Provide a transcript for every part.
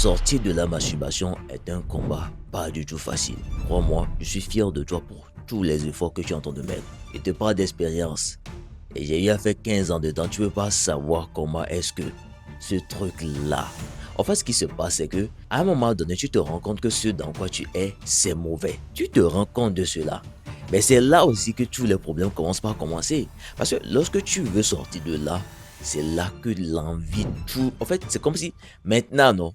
Sortir de la masturbation est un combat pas du tout facile. Crois-moi, je suis fier de toi pour tous les efforts que tu es en train de mettre. Et te parle d'expérience. Et j'ai eu à faire 15 ans dedans, tu ne peux pas savoir comment est-ce que ce truc-là. En fait, ce qui se passe, c'est que à un moment donné, tu te rends compte que ce dans quoi tu es, c'est mauvais. Tu te rends compte de cela. Mais c'est là aussi que tous les problèmes commencent par commencer. Parce que lorsque tu veux sortir de là, c'est là que l'envie, tout... En fait, c'est comme si maintenant, non,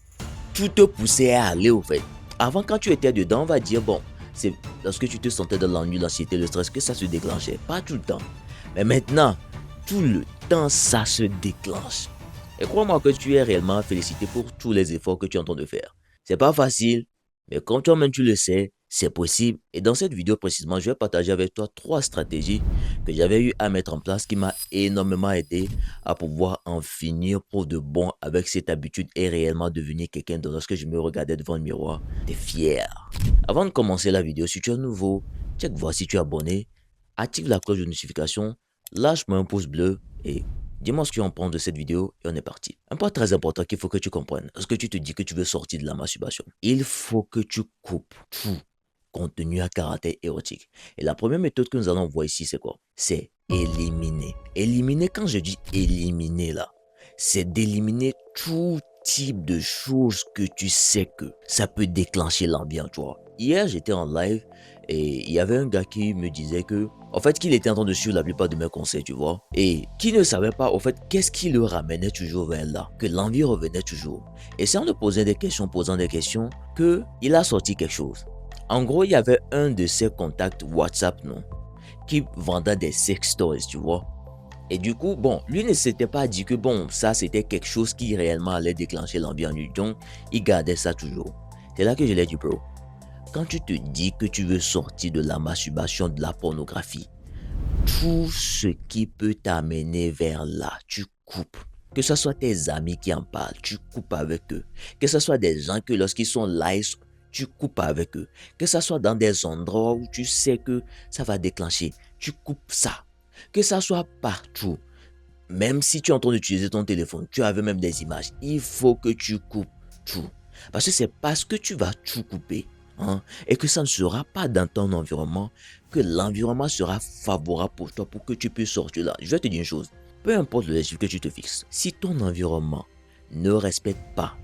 tout te poussait à aller au fait. Avant, quand tu étais dedans, on va dire, bon, c'est lorsque tu te sentais dans l'ennui, l'anxiété, le stress, que ça se déclenchait. Pas tout le temps. Mais maintenant, tout le temps, ça se déclenche. Et crois-moi que tu es réellement félicité pour tous les efforts que tu es en train de faire. C'est pas facile, mais comme toi-même tu le sais, c'est possible. Et dans cette vidéo précisément, je vais partager avec toi 3 stratégies que j'avais eu à mettre en place qui m'a énormément aidé à pouvoir en finir pour de bon avec cette habitude et réellement devenir quelqu'un d'autre. Lorsque je me regardais devant le miroir, t'es fier. Avant de commencer la vidéo, si tu es nouveau, check voir si tu es abonné, active la cloche de notification, lâche-moi un pouce bleu et dis-moi ce que tu en penses de cette vidéo et on est parti. Un point très important qu'il faut que tu comprennes. Lorsque tu te dis que tu veux sortir de la masturbation, il faut que tu coupes tout contenu à caractère érotique. Et la première méthode que nous allons voir ici, c'est quoi? C'est éliminer. Éliminer, quand je dis éliminer là, c'est d'éliminer tout type de choses que tu sais que ça peut déclencher l'ambiance, tu vois. Hier, j'étais en live et il y avait un gars qui me disait que, en fait, qu'il était en train de suivre la plupart de mes conseils, tu vois. Et qui ne savait pas, en fait, qu'est-ce qui le ramenait toujours vers là. Que l'envie revenait toujours. Et c'est en le posant des questions, que il a sorti quelque chose. En gros, il y avait un de ses contacts WhatsApp, non, qui vendait des sex toys, tu vois. Et du coup, bon, lui ne s'était pas dit que bon, ça c'était quelque chose qui réellement allait déclencher l'envie en lui. Donc, il gardait ça toujours. C'est là que je l'ai dit, bro. Quand tu te dis que tu veux sortir de la masturbation, de la pornographie, tout ce qui peut t'amener vers là, tu coupes. Que ce soit tes amis qui en parlent, tu coupes avec eux. Que ce soit des gens que lorsqu'ils sont live, tu coupes avec eux. Que ce soit dans des endroits où tu sais que ça va déclencher, tu coupes ça. Que ça soit partout. Même si tu es en train d'utiliser ton téléphone, tu avais même des images, il faut que tu coupes tout. Parce que c'est parce que tu vas tout couper, hein, et que ça ne sera pas dans ton environnement, que l'environnement sera favorable pour toi pour que tu puisses sortir là. Je vais te dire une chose, peu importe l'objectif que tu te fixes, si ton environnement ne respecte pas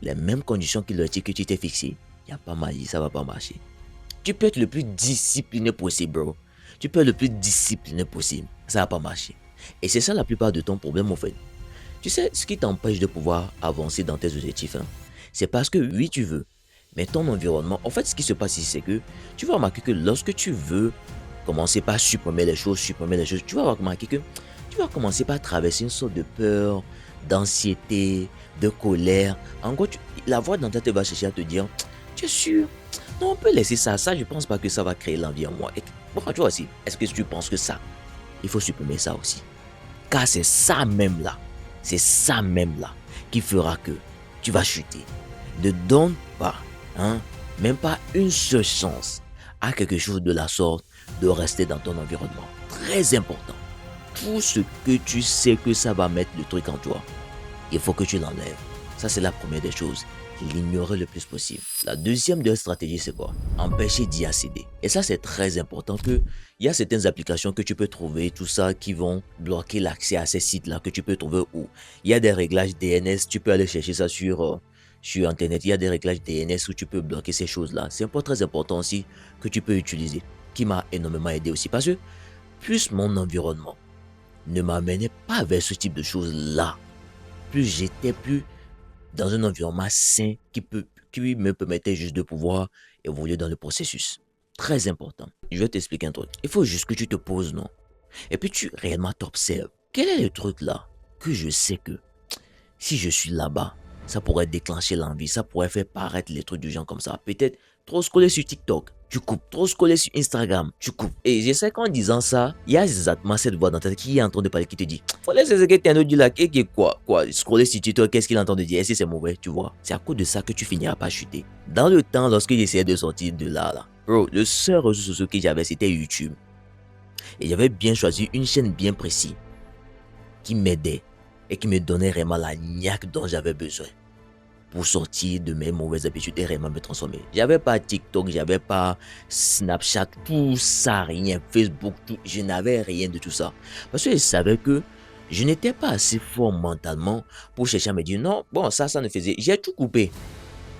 les mêmes conditions que l'objectif que tu t'es fixé, il n'y a pas magie, ça ne va pas marcher. Tu peux être le plus discipliné possible, bro. Tu peux être le plus discipliné possible, ça ne va pas marcher. Et c'est ça la plupart de ton problème, en fait. Tu sais, ce qui t'empêche de pouvoir avancer dans tes objectifs, hein, c'est parce que oui, tu veux, mais ton environnement, en fait, ce qui se passe ici, c'est que tu vas remarquer que lorsque tu veux commencer par supprimer les choses, tu vas remarquer que tu vas commencer par traverser une sorte de peur, d'anxiété, de colère. En gros, la voix dans ta tête va chercher à te dire, tu es sûr? Non, on peut laisser ça. Ça, je pense pas que ça va créer l'envie en moi. Et, bon, tu vois aussi, est-ce que tu penses que ça, il faut supprimer ça aussi? Car c'est ça même là, qui fera que tu vas chuter. Ne donne pas, hein, même pas une seule chance à quelque chose de la sorte de rester dans ton environnement. Très important. Tout ce que tu sais que ça va mettre le truc en toi, il faut que tu l'enlèves. Ça, c'est la première des choses. L'ignorer le plus possible. La deuxième de la stratégie, c'est quoi? Empêcher d'y accéder. Et ça, c'est très important que il y a certaines applications que tu peux trouver, tout ça, qui vont bloquer l'accès à ces sites-là que tu peux trouver où il y a des réglages DNS, tu peux aller chercher ça sur Internet. Il y a des réglages DNS où tu peux bloquer ces choses-là. C'est un point très important aussi que tu peux utiliser, qui m'a énormément aidé aussi. Parce que plus mon environnement ne m'amenait pas vers ce type de choses-là, plus j'étais plus dans un environnement sain qui me permettait juste de pouvoir évoluer dans le processus. Très important. Je vais t'expliquer un truc. Il faut juste que tu te poses, non? Et puis tu réellement t'observes. Quel est le truc là que je sais que si je suis là-bas, ça pourrait déclencher l'envie, ça pourrait faire paraître les trucs du genre comme ça. Peut-être trop scroller sur TikTok, tu coupes. Trop scroller sur Instagram, tu coupes. Et je sais qu'en disant ça, il y a exactement cette voix dans ta tête qui est en train de parler, qui te dit faut laisser ce que tu as dit là, quoi, scroller sur TikTok, qu'est-ce qu'il entend de dire, est-ce que c'est mauvais, tu vois. C'est à cause de ça que tu finiras par chuter. Dans le temps, lorsque j'essayais de sortir de là, bro, le seul réseau social que j'avais, c'était YouTube. Et j'avais bien choisi une chaîne bien précise qui m'aidait et qui me donnait vraiment la niaque dont j'avais besoin pour sortir de mes mauvaises habitudes et réellement me transformer. J'avais pas TikTok, j'avais pas Snapchat, tout ça, rien, Facebook, tout, je n'avais rien de tout ça. Parce que je savais que je n'étais pas assez fort mentalement pour chercher à me dire non, bon, ça ne faisait. J'ai tout coupé.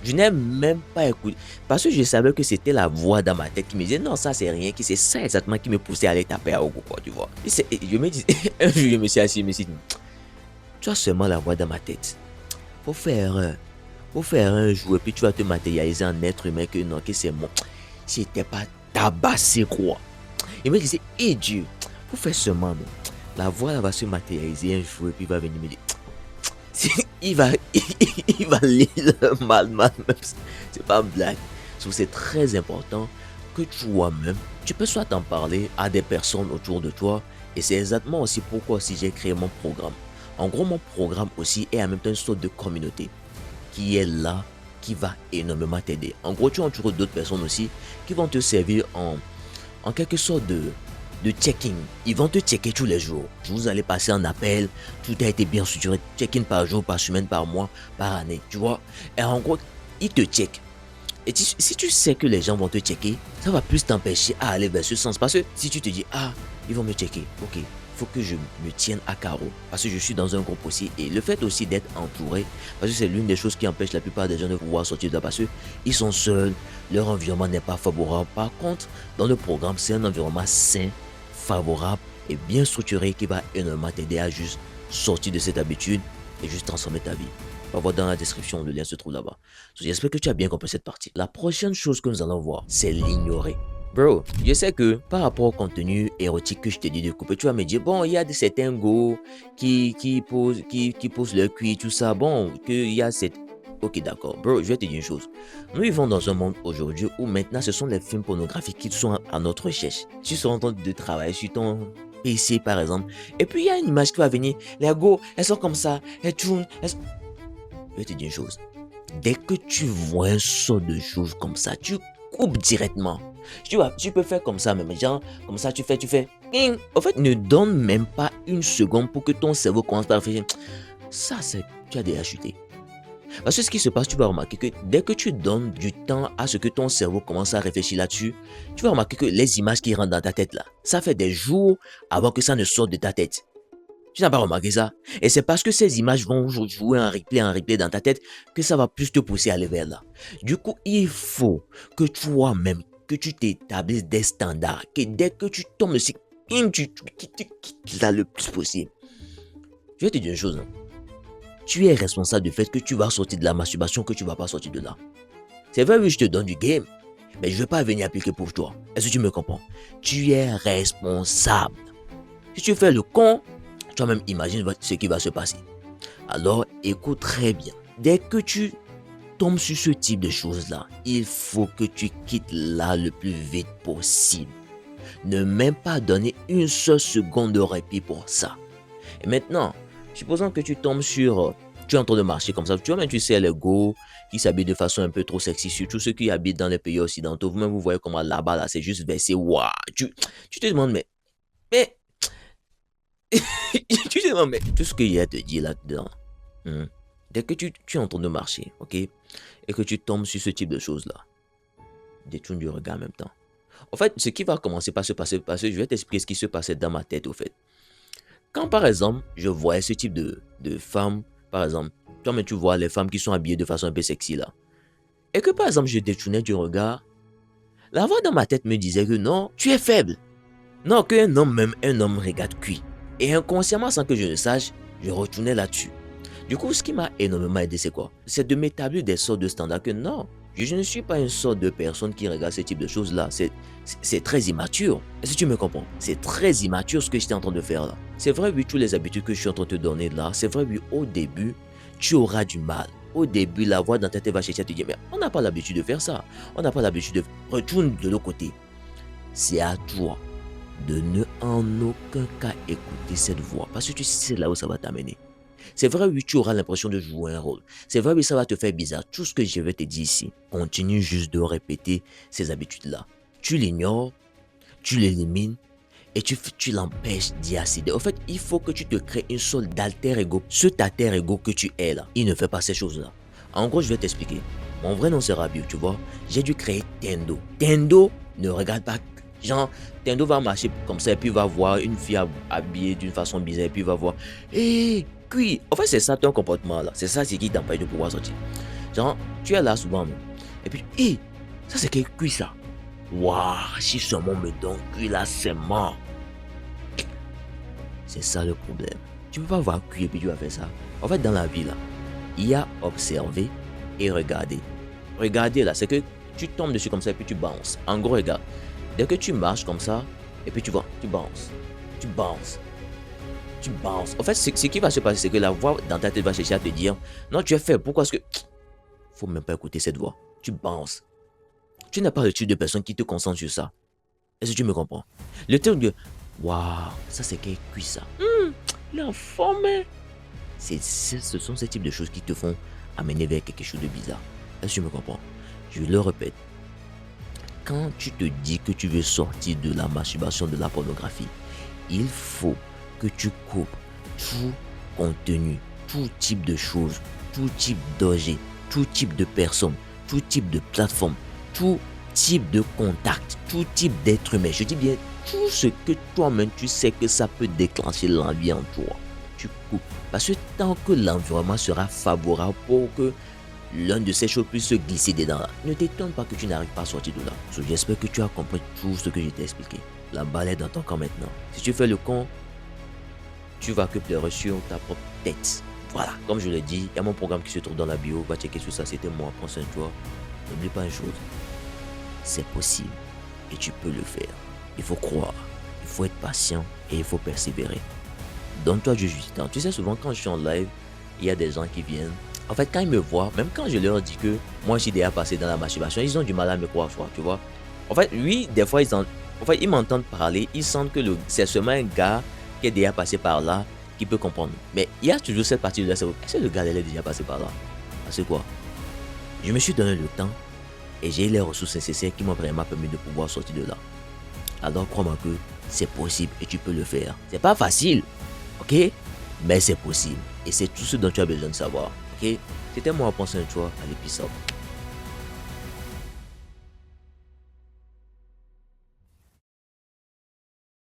Je n'ai même pas écouté. Parce que je savais que c'était la voix dans ma tête qui me disait non, ça c'est rien, qui c'est ça exactement qui me poussait à aller taper à Ogo, quoi, tu vois. Je me dis, un jour je me suis assis, je me suis dit, tu as seulement la voix dans ma tête. Faut faire un jour et puis tu vas te matérialiser en être humain que non, que c'est moi. Si t'es pas tabassé, quoi. Il me disait, et Dieu, faut faire seulement, non. La voix là va se matérialiser un jour et puis il va venir me dire, il va lire mal, même. C'est pas une blague. Donc c'est très important que toi-même, tu peux soit en parler à des personnes autour de toi. Et c'est exactement aussi pourquoi aussi j'ai créé mon programme. En gros, mon programme aussi est en même temps une sorte de communauté qui est là, qui va énormément t'aider. En gros, tu entoures d'autres personnes aussi qui vont te servir en quelque sorte de checking. Ils vont te checker tous les jours. Vous allez passer un appel, tout a été bien structuré, check-in par jour, par semaine, par mois, par année, tu vois. Et en gros, ils te checkent. Et si tu sais que les gens vont te checker, ça va plus t'empêcher à aller vers ce sens. Parce que si tu te dis, ah, ils vont me checker, ok, il faut que je me tienne à carreau. Parce que je suis dans un groupe aussi. Et le fait aussi d'être entouré, parce que c'est l'une des choses qui empêche la plupart des gens de pouvoir sortir de là. Parce qu'ils sont seuls, leur environnement n'est pas favorable. Par contre, dans le programme, c'est un environnement sain, favorable et bien structuré qui va énormément t'aider à juste sortir de cette habitude et juste transformer ta vie. On va voir dans la description, le lien se trouve là-bas. J'espère que tu as bien compris cette partie. La prochaine chose que nous allons voir, c'est l'ignorer. Bro, je sais que par rapport au contenu érotique que je t'ai dit de couper, tu vas me dire, bon, il y a certains go qui posent leur cuir, tout ça, bon, qu'il y a cette... Ok, d'accord, bro, je vais te dire une chose. Nous vivons dans un monde aujourd'hui où maintenant ce sont les films pornographiques qui sont à notre recherche. Tu seras en train de travailler sur ton PC par exemple, et puis il y a une image qui va venir, les go, elles sont comme ça, elles tournent, je vais te dire une chose. Dès que tu vois un sort de choses comme ça, tu coupes directement. Tu vois, tu peux faire comme ça même, genre, comme ça tu fais. En fait, ne donne même pas une seconde pour que ton cerveau commence à réfléchir. Ça, c'est, tu as déjà chuté. Parce que ce qui se passe, tu vas remarquer que dès que tu donnes du temps à ce que ton cerveau commence à réfléchir là-dessus, tu vas remarquer que les images qui rentrent dans ta tête là, ça fait des jours avant que ça ne sorte de ta tête. Tu n'as pas remarqué ça? Et c'est parce que ces images vont jouer en replay dans ta tête que ça va plus te pousser à aller vers là. Du coup, il faut que toi-même, que tu t'établisses des standards, que dès que tu tombes dessus, tu quittes là le plus possible. Je vais te dire une chose. Tu es responsable du fait que tu vas sortir de la masturbation, que tu ne vas pas sortir de là. C'est vrai, oui, je te donne du game, mais je ne vais pas venir appliquer pour toi. Est-ce que tu me comprends? Tu es responsable. Si tu fais le con, toi-même imagine ce qui va se passer. Alors, écoute très bien. Dès que tu tombes sur ce type de choses-là, il faut que tu quittes là le plus vite possible. Ne même pas donner une seule seconde de répit pour ça. Et maintenant, supposons que tu tombes sur... tu es en train de marcher comme ça. Tu vois, même tu sais, les go qui s'habillent de façon un peu trop sexy, surtout ceux qui habitent dans les pays occidentaux. Vous-même, vous voyez comment là-bas, là, c'est juste versé. Waouh! Tu te demandes, mais tu te demandes, mais tout ce qu'il y a à te dire là-dedans, dès que tu es en train de marcher, ok, et que tu tombes sur ce type de choses-là, détourne du regard en même temps. En fait, ce qui va commencer par se passer, parce que je vais t'expliquer ce qui se passait dans ma tête, au fait. Quand, par exemple, je voyais ce type de femmes, par exemple, toi-même tu vois les femmes qui sont habillées de façon un peu sexy, là, et que, par exemple, je détournais du regard, la voix dans ma tête me disait que non, tu es faible. Non, qu'un homme, même un homme, regarde cuit. Et inconsciemment, sans que je le sache, je retournais là-dessus. Du coup, ce qui m'a énormément aidé, c'est quoi? C'est de m'établir des sortes de standards que non, je ne suis pas une sorte de personne qui regarde ce type de choses-là. C'est très immature. Est-ce que tu me comprends? C'est très immature ce que j'étais en train de faire là. C'est vrai, oui, toutes les habitudes que je suis en train de te donner là, c'est vrai, oui, au début, tu auras du mal. Au début, la voix dans ta tête va chercher à te dire, mais on n'a pas l'habitude de faire ça. On n'a pas l'habitude de... Retourne de l'autre côté. C'est à toi de ne en aucun cas écouter cette voix. Parce que tu sais là où ça va t'amener. C'est vrai, oui, tu auras l'impression de jouer un rôle. C'est vrai, oui, ça va te faire bizarre. Tout ce que je vais te dire ici, continue juste de répéter ces habitudes-là. Tu l'ignores, tu l'élimines et tu l'empêches d'y accéder. En fait, il faut que tu te crées une sorte d'alter ego. Cet alter ego que tu es là, il ne fait pas ces choses-là. En gros, je vais t'expliquer. Mon vrai nom c'est Rabiu, tu vois. J'ai dû créer Tendo. Tendo ne regarde pas. Genre, Tendo va marcher comme ça et puis va voir une fille habillée d'une façon bizarre et puis va voir. Hé, oui. En fait, c'est ça ton comportement là. C'est ça c'est qui t'empêche de pouvoir sortir. Genre, tu es là souvent. Et puis, hé, ça c'est quel cuit ça? Waouh, si seulement me donne cuit là, c'est mort. C'est ça le problème. Tu peux pas voir cuit et puis tu vas faire ça. En fait, dans la vie là, il y a observer et regarder. Regarder là, c'est que tu tombes dessus comme ça et puis tu bounces. En gros, regarde. Dès que tu marches comme ça, et puis tu vois, tu bounces. Tu bounces. Tu bounces. En fait, ce qui va se passer, c'est que la voix dans ta tête va chercher à te dire, non, tu es faible. Pourquoi est-ce que... Faut même pas écouter cette voix. Tu bounces. Tu n'es pas le type de personne qui te concentre sur ça. Est-ce que tu me comprends? Le terme de, waouh, ça c'est quel cuit ça. L'enfant, mais... Ce sont ces types de choses qui te font amener vers quelque chose de bizarre. Est-ce que tu me comprends? Je le répète. Quand tu te dis que tu veux sortir de la masturbation, de la pornographie, il faut que tu coupes tout contenu, tout type de choses, tout type d'objet, tout type de personne, tout type de plateforme, tout type de contact, tout type d'être humain. Je dis bien tout ce que toi-même tu sais que ça peut déclencher l'envie en toi. Tu coupes. Parce que tant que l'environnement sera favorable pour que l'un de ces choses puisse se glisser dedans là, ne t'étonne pas que tu n'arrives pas à sortir de là. So, j'espère que tu as compris tout ce que je t'ai expliqué. La balle est dans ton camp maintenant. Si tu fais le con, tu vas que pleurer sur ta propre tête. Voilà, comme je l'ai dit, il y a mon programme qui se trouve dans la bio. Va checker tout ça, c'était moi, prends soin de toi. N'oublie pas une chose, c'est possible et tu peux le faire. Il faut croire, il faut être patient et il faut persévérer. Donne-toi du temps. Tu sais, souvent quand je suis en live, il y a des gens qui viennent. En fait, quand ils me voient, même quand je leur dis que moi j'ai déjà passé dans la masturbation, ils ont du mal à me croire, tu vois. En fait, oui, des fois, ils m'entendent parler, ils sentent que c'est seulement un gars qui est déjà passé par là qui peut comprendre. Mais il y a toujours cette partie de la cerveau. Est-ce que le gars, il est déjà passé par là? Parce que quoi? Je me suis donné le temps et j'ai eu les ressources nécessaires qui m'ont vraiment permis de pouvoir sortir de là. Alors crois-moi que c'est possible et tu peux le faire. C'est pas facile, ok? Mais c'est possible. Et c'est tout ce dont tu as besoin de savoir, ok? C'était moi, à penser à toi, à l'épisode.